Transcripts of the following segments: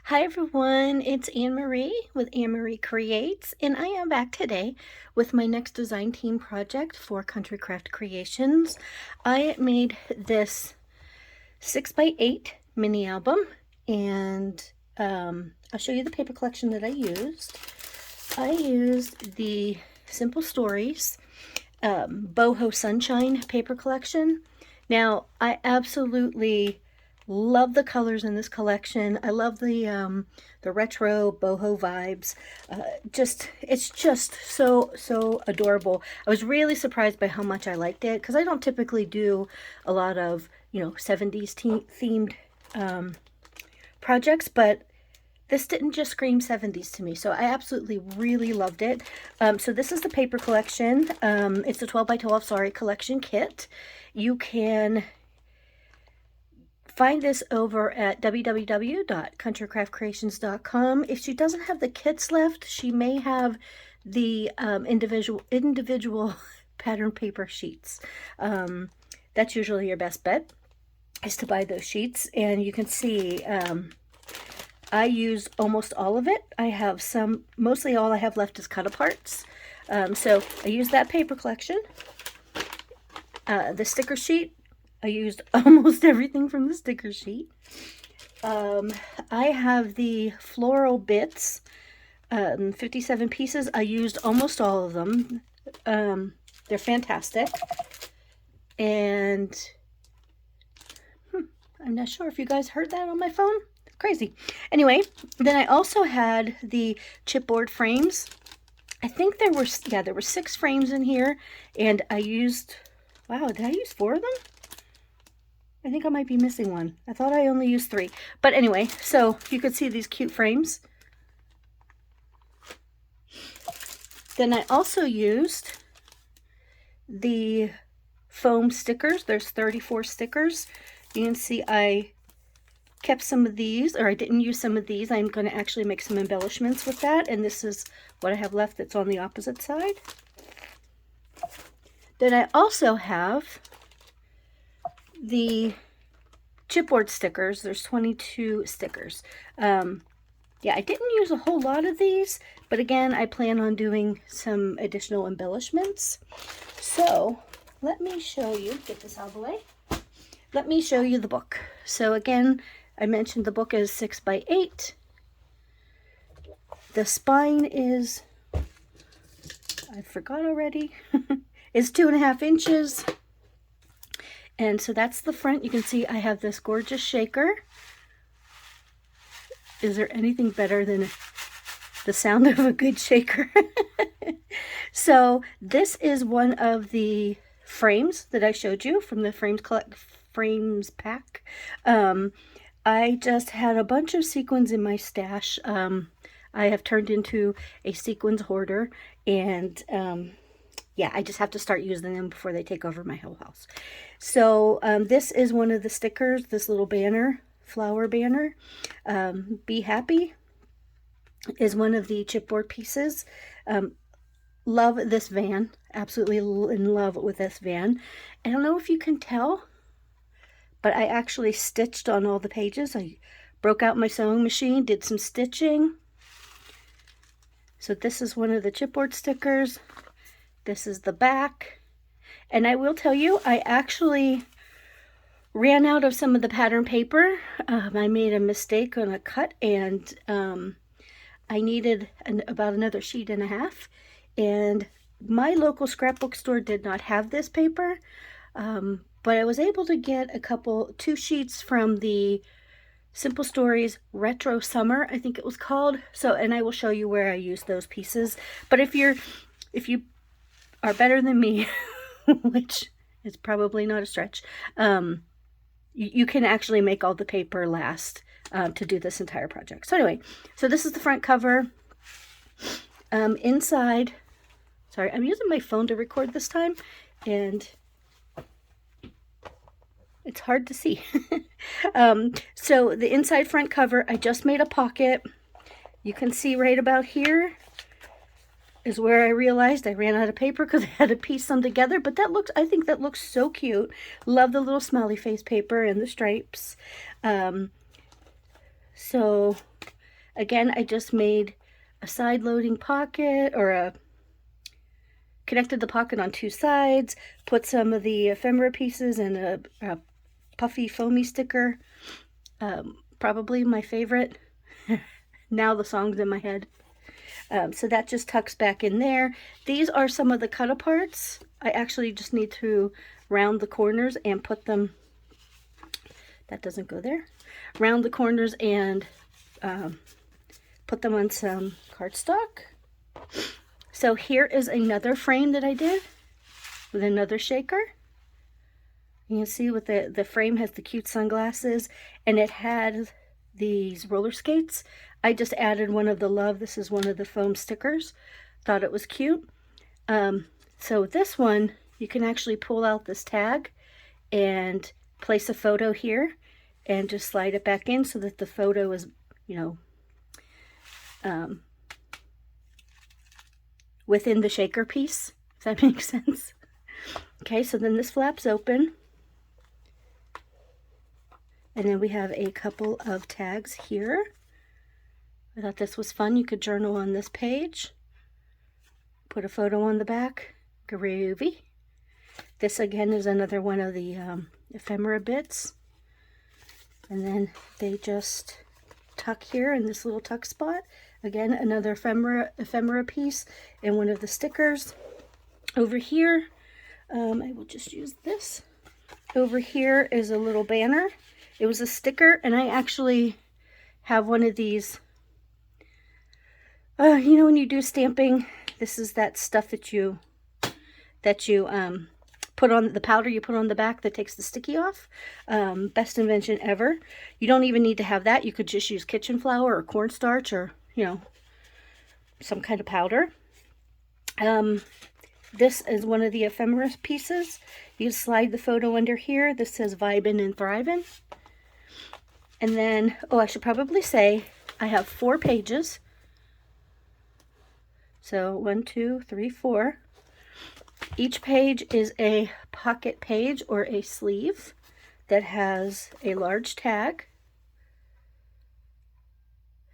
Hi everyone, it's Anne Marie with Anne Marie Creates, and I am back today with my next design team project for Country Craft Creations. I made this 6x8 mini album, and I'll show you the paper collection that I used. I used the Simple Stories Boho Sunshine paper collection. Now, I absolutely love the colors in this collection. I love the retro boho vibes. It's just so adorable. I was really surprised by how much I liked it because I don't typically do a lot of 70s themed projects, but this didn't just scream 70s to me, so I absolutely really loved it. So this is the paper collection. It's the 12 by 12 collection kit. You can find this over at www.countrycraftcreations.com. If she doesn't have the kits left, she may have the individual pattern paper sheets. That's usually your best bet, is to buy those sheets. And you can see I used almost all of it. I have mostly all I have left is cut-aparts. So I used that paper collection. The sticker sheet, I used almost everything from the sticker sheet. I have the floral bits, 57 pieces. I used almost all of them. They're fantastic. And I'm not sure if you guys heard that on my phone. Crazy. Anyway, then I also had the chipboard frames. I think there were 6 frames in here, and I used, wow, did I use 4 of them? I think I might be missing one. I thought I only used 3. But anyway, so you could see these cute frames. Then I also used the foam stickers. There's 34 stickers. You can see I kept some of these, or I didn't use some of these. I'm going to actually make some embellishments with that, and this is what I have left that's on the opposite side. Then I also have the chipboard stickers. There's 22 stickers. Yeah, I didn't use a whole lot of these, but again, I plan on doing some additional embellishments. So let me show you, get this out of the way. Let me show you the book. So again, I mentioned the book is 6x8. The spine is, I forgot already, is 2.5 inches. And so that's the front. You can see I have this gorgeous shaker. Is there anything better than the sound of a good shaker? So this is one of the frames that I showed you from the frames pack. I just had a bunch of sequins in my stash. I have turned into a sequins hoarder, and yeah, I just have to start using them before they take over my whole house. So this is one of the stickers, this little banner, flower banner. Be Happy is one of the chipboard pieces. Love this van, absolutely in love with this van. I don't know if you can tell, but I actually stitched on all the pages. I broke out my sewing machine, did some stitching. So this is one of the chipboard stickers. This is the back. And I will tell you, I actually ran out of some of the pattern paper. I made a mistake on a cut, and I needed about another sheet and a half. And my local scrapbook store did not have this paper. But I was able to get 2 sheets from the Simple Stories Retro Summer, I think it was called. So, and I will show you where I used those pieces. But if you are better than me, which is probably not a stretch, you can actually make all the paper last to do this entire project. So anyway, so this is the front cover. Inside, sorry, I'm using my phone to record this time, and it's hard to see. So the inside front cover, I just made a pocket. You can see right about here is where I realized I ran out of paper because I had to piece them together. But I think that looks so cute. Love the little smiley face paper and the stripes. So Again, I just made a side loading pocket, or connected the pocket on two sides, put some of the ephemera pieces and a puffy foamy sticker. Probably my favorite. Now the song's in my head. So that just tucks back in there. These are some of the cut aparts. I actually just need to round the corners and put them, that doesn't go there, round the corners and put them on some cardstock. So here is another frame that I did with another shaker. You can see with the frame has the cute sunglasses, and it had these roller skates. I just added one of the love. This is one of the foam stickers. Thought it was cute. So this one, you can actually pull out this tag and place a photo here and just slide it back in so that the photo is, you know, within the shaker piece, if that makes sense. Okay, so then this flap's open. And then we have a couple of tags here. I thought this was fun. You could journal on this page. Put a photo on the back. Groovy. This again is another one of the ephemera bits. And then they just tuck here in this little tuck spot. Again, another ephemera piece and one of the stickers. Over here, I will just use this. Over here is a little banner. It was a sticker, and I actually have one of these. You know, when you do stamping, this is that stuff that you put on the powder you put on the back that takes the sticky off. Best invention ever. You don't even need to have that. You could just use kitchen flour or cornstarch, or, you know, some kind of powder. This is one of the ephemera pieces. You slide the photo under here. This says Vibin' and Thrivin'. And then, oh, I should probably say I have 4 pages. So 1, 2, 3, 4. Each page is a pocket page or a sleeve that has a large tag.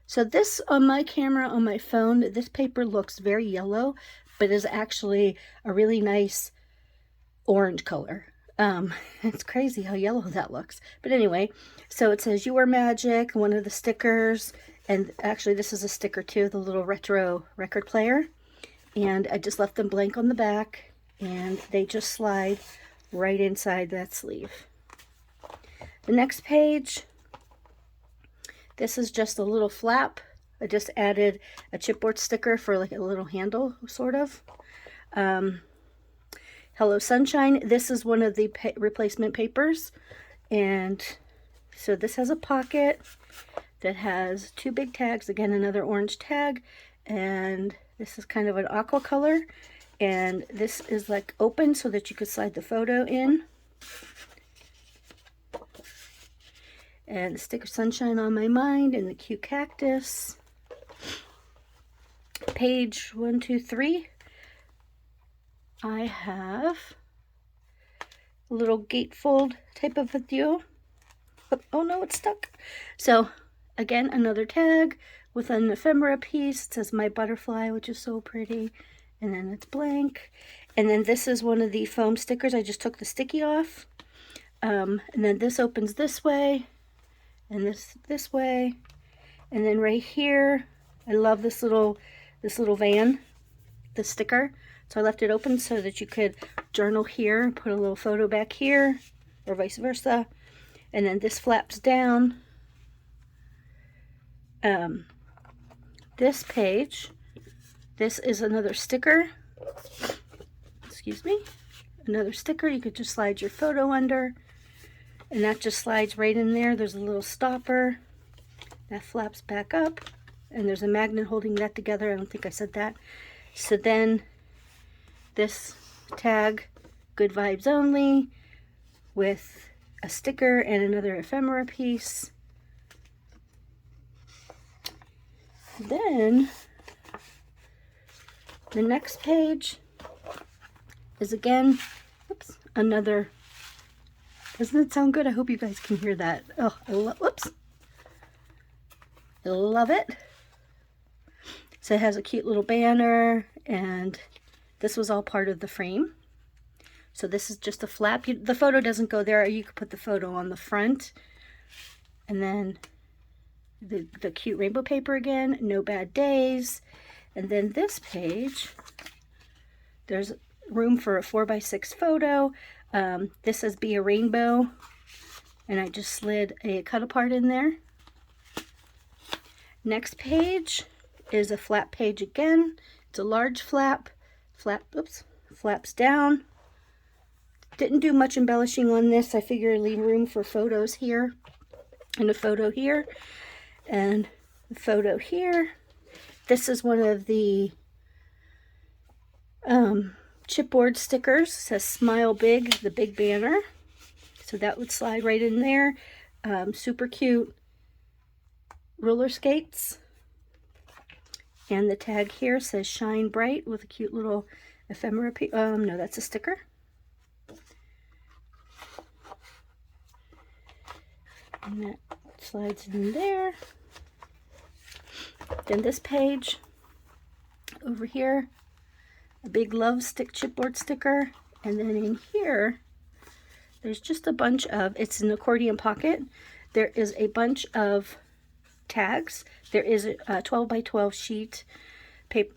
So this, on my camera, on my phone, this paper looks very yellow, but is actually a really nice orange color. It's crazy how yellow that looks. But anyway, so it says "You Are Magic," one of the stickers, and actually this is a sticker too, the little retro record player. And I just left them blank on the back, and they just slide right inside that sleeve. The next page, this is just a little flap. I just added a chipboard sticker for like a little handle, sort of. Hello Sunshine. This is one of the replacement papers. And so this has a pocket that has 2 big tags. Again, another orange tag. And this is kind of an aqua color. And this is like open so that you could slide the photo in. And the sticker Sunshine on My Mind and the cute cactus. Page 1, 2, 3. I have a little gatefold type of a deal. Oh no, it's stuck. So again, another tag with an ephemera piece. It says My Butterfly, which is so pretty. And then it's blank. And then this is one of the foam stickers. I just took the sticky off. And then this opens this way. And this way. And then right here, I love this little van, the sticker. So I left it open so that you could journal here, put a little photo back here, or vice versa. And then this flaps down. This page, this is another sticker. Excuse me. Another sticker. You could just slide your photo under. And that just slides right in there. There's a little stopper. That flaps back up. And there's a magnet holding that together. I don't think I said that. So then this tag, Good Vibes Only, with a sticker and another ephemera piece. Then the next page is again, oops, another. Doesn't it sound good? I hope you guys can hear that. Oh, whoops. I love it. So it has a cute little banner, and this was all part of the frame. So this is just a flap. The photo doesn't go there. You could put the photo on the front. And then the cute rainbow paper again, no bad days. And then this page, there's room for a 4x6 photo. This says be a rainbow. And I just slid a cut apart in there. Next page is a flap page again. It's a large flap. Flaps down. Didn't do much embellishing on this. I figure leave room for photos here and a photo here and a photo here. This is one of the chipboard stickers. It says smile big, the big banner. So that would slide right in there. Super cute roller skates. And the tag here says shine bright with a cute little ephemera. No, that's a sticker. And that slides in there. Then this page over here, a big love stick chipboard sticker. And then in here, there's just a bunch of, it's an accordion pocket. There is a bunch of tags. There is a 12 by 12 sheet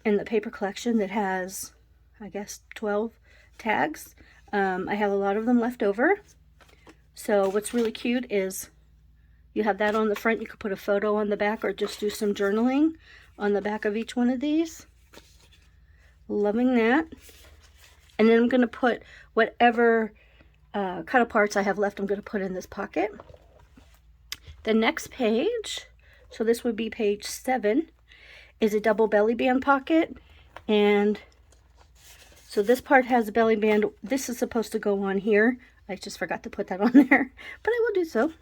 in the paper collection that has, I guess, 12 tags. I have a lot of them left over. So what's really cute is you have that on the front. You could put a photo on the back or just do some journaling on the back of each one of these. Loving that. And then I'm going to put whatever cut aparts I have left, I'm going to put in this pocket. The next page, so this would be page 7, is a double belly band pocket. And so this part has a belly band. This is supposed to go on here. I just forgot to put that on there, but I will do so.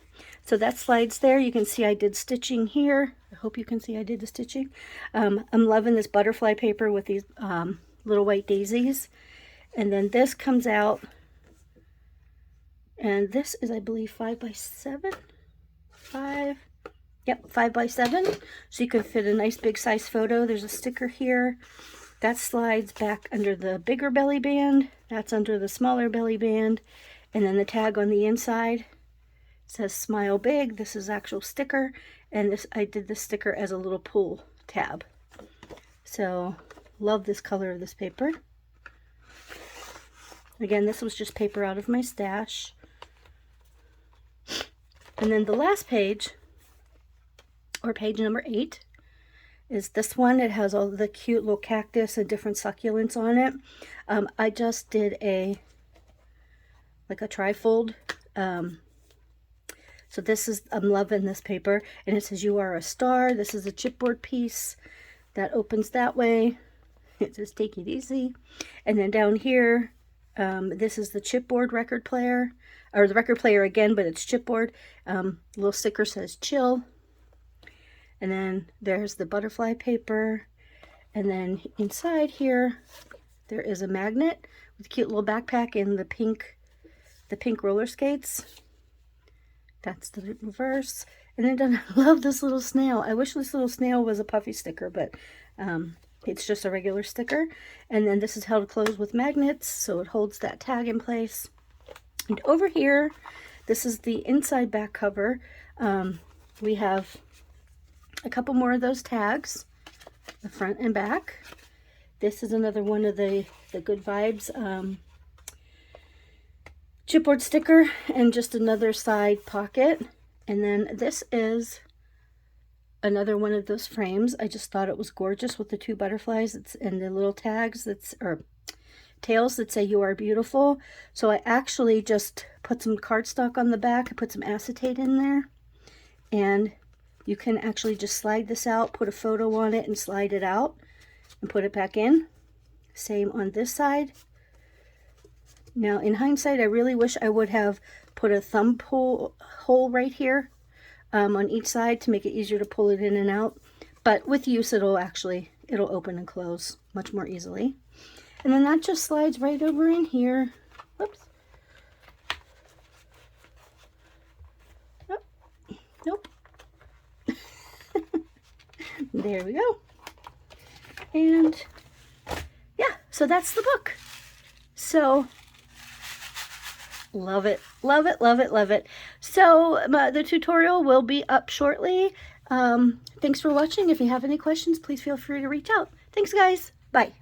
So that slides there. You can see I did stitching here. I hope you can see I did the stitching. I'm loving this butterfly paper with these little white daisies. And then this comes out. And this is, I believe, 5 by 7. 5 by 7. So you can fit a nice big size photo. There's a sticker here. That slides back under the bigger belly band. That's under the smaller belly band. And then the tag on the inside says smile big. This is actual sticker. And this, I did this sticker as a little pull tab. So love this color of this paper. Again, this was just paper out of my stash. And then the last page, or page number 8, is this one. It has all the cute little cactus and different succulents on it. I just did a trifold. So this is, I'm loving this paper. And it says you are a star. This is a chipboard piece that opens that way. It says take it easy. And then down here, this is the chipboard record player. Or the record player again, but it's chipboard. Little sticker says chill. And then there's the butterfly paper. And then inside here, there is a magnet with a cute little backpack and the pink roller skates. That's the reverse. And then I love this little snail. I wish this little snail was a puffy sticker, but it's just a regular sticker. And then this is held closed with magnets, so it holds that tag in place. And over here, this is the inside back cover. We have a couple more of those tags, the front and back. This is another one of the Good Vibes chipboard sticker, and just another side pocket. And then this is another one of those frames. I just thought it was gorgeous with the 2 butterflies and the little tags or tails that say you are beautiful. So I actually just put some cardstock on the back. I put some acetate in there, and you can actually just slide this out, put a photo on it and slide it out and put it back in. Same on this side. Now in hindsight, I really wish I would have put a thumb pull hole right here on each side to make it easier to pull it in and out. But with use, it'll open and close much more easily. And then that just slides right over in here. Whoops. Oh, nope. There we go. And yeah, so that's the book. So love it, love it, love it, love it. So the tutorial will be up shortly. Thanks for watching. If you have any questions, please feel free to reach out. Thanks, guys. Bye.